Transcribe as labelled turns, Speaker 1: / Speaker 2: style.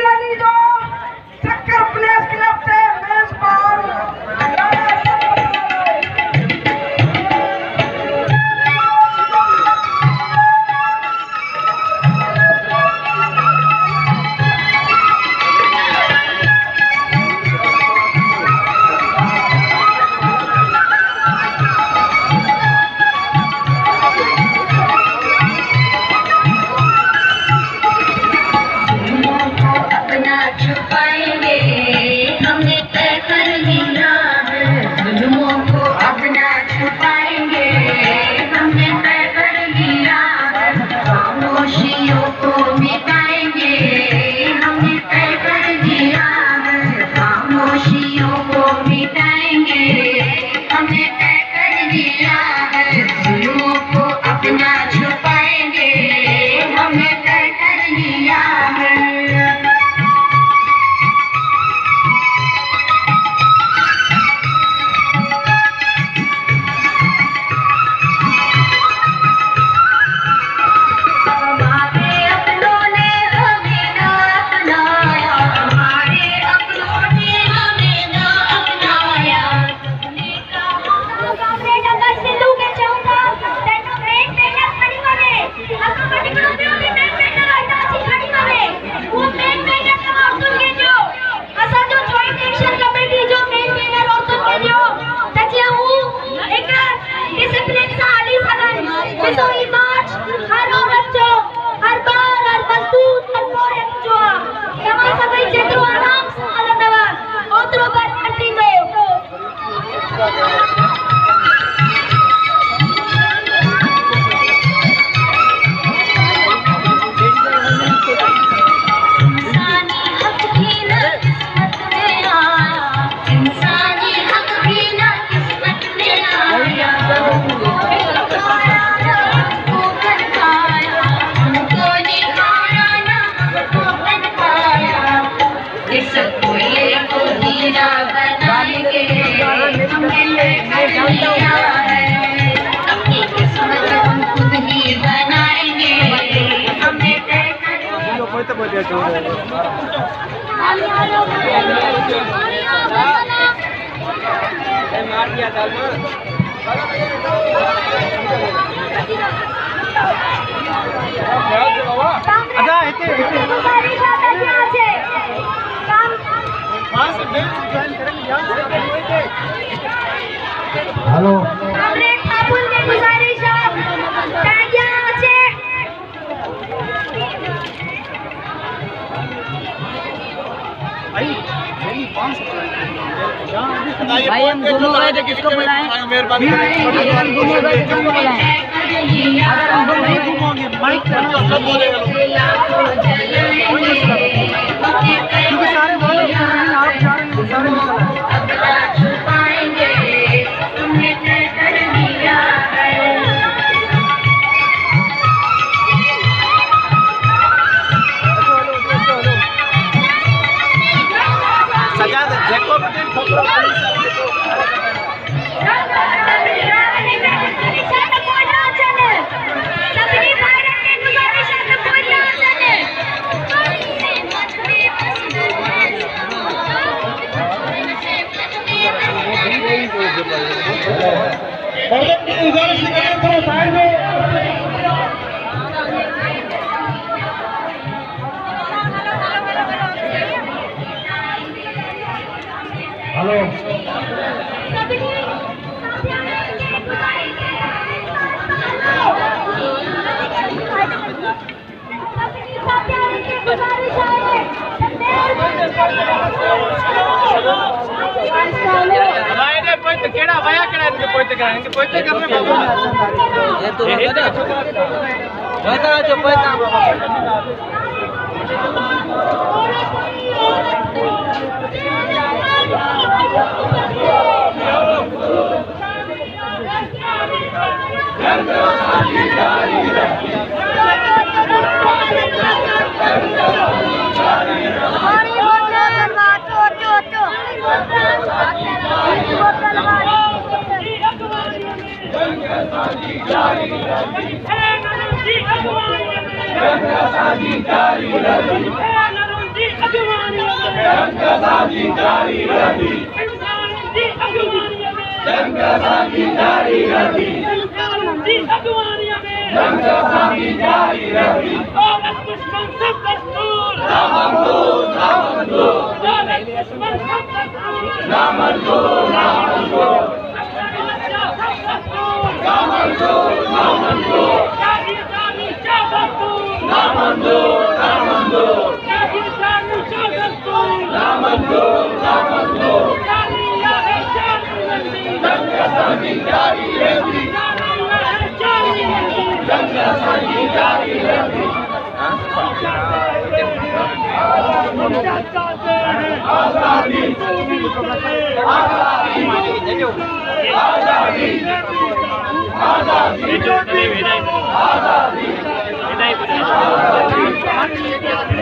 Speaker 1: यानी जो चक्कर प्लेस क्लब से मेजबान हेलो
Speaker 2: भाई हम दोनों गए थे, किसको बुलाएं?
Speaker 3: मेहरबानी
Speaker 2: अगर हम दोनों गए थे किसको बुलाएं? अगर हम दोनों नहीं घूमोगे माइक सब बोलेगा क्योंकि सारे बोले आप जा रहे हैं सारे
Speaker 1: हेलो
Speaker 3: केड़ा वया केड़ा इनके पोइते कराएंगे इनके पोइते करने बाबा ये तो पोइता जो पोइता
Speaker 4: जंग असांजी जारी रहंदी जंग असांजी जारी रहंदी जंग असांजी जारी रहंदी ना मंज़ूर ना मंज़ूर ना मंज़ूर ना मंज़ूर ना मंज़ूर ना मंज़ूर ना मंज़ूर ना मंज़ूर ना मंज़ूर ना मंज़ूर जंग असांजी जारी रहंदी जंग असांजी जारी रहंदी आज़ादी आज़ादी आज़ादी आज़ादी आज़ादी